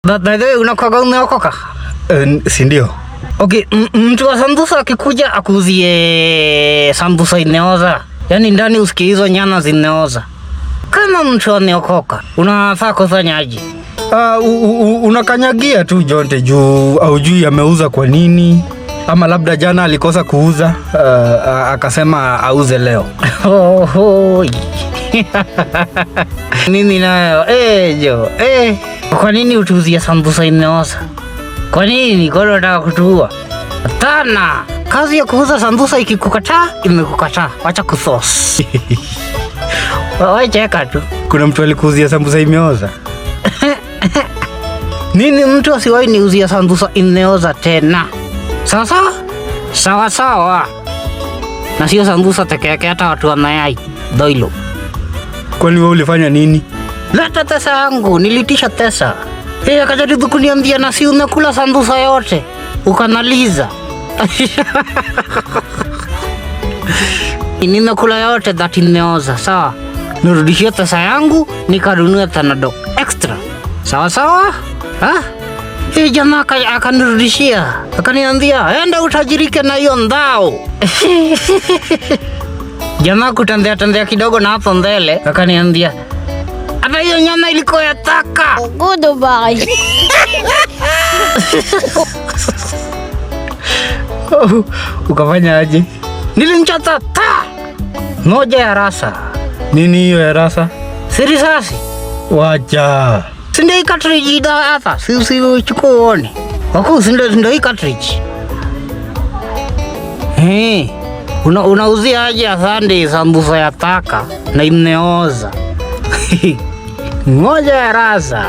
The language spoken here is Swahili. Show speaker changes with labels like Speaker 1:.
Speaker 1: Dada unakuwa umeokoka?
Speaker 2: Si ndio?
Speaker 1: Okay, mtu wa sambusa akikuja akuzie sambusa imeoza, yaani ndani usikie hizo nyama zimeoza, kama mtu ameokoka, unafaa kufanyaje?
Speaker 2: Unakanyagia tu Jonte juu au juu ameuza kwa nini? Ama labda jana alikosa kuuza, akasema auze leo.
Speaker 1: Mimi nayo Jo, kwa nini utuuzie sambusa imeoza? Kwa nini? Kwa nini unataka kutuua? Tana, kazi ya kuuza sambusa ikikukataa, imekukataa. Wacha kuthos. Wacheka tu.
Speaker 2: Kuna mtu alikuuzia sambusa imeoza?
Speaker 1: Mimi mtu asiwahi niuzia sambusa imeoza tena. Sawa sawa. Na sio sambusa peke yake, hata watu wa mayai. Doilo.
Speaker 2: Kwani wewe ulifanya nini?
Speaker 1: Leta pesa yangu, nilitisha pesa. Akajaribu kuniambia na si umekula sambusa yote ukanaliza. Nimekula yote that imeoza, sawa. Nirudishie pesa yangu nikanunue Panadol extra. Sawa? Jamaa akanirudishia, akaniambia enda utajirike na hiyo ndao. Jamaa kutembea kidogo na hapo mbele akaniambia hata hiyo nyama ilikuwa ya taka.
Speaker 3: Goodbye.
Speaker 2: Ukafanya aje?
Speaker 1: Nilimchata moja ya rasa.
Speaker 2: Nini hiyo ya rasa?
Speaker 1: Risasi.
Speaker 2: Wacha.
Speaker 1: Sindio hii cartridge ida hapa. Si uchukue uone. Wakuu sindio hii cartridge. Unauzia aje afande sambusa ya taka na imeoza. Moja ya rasa.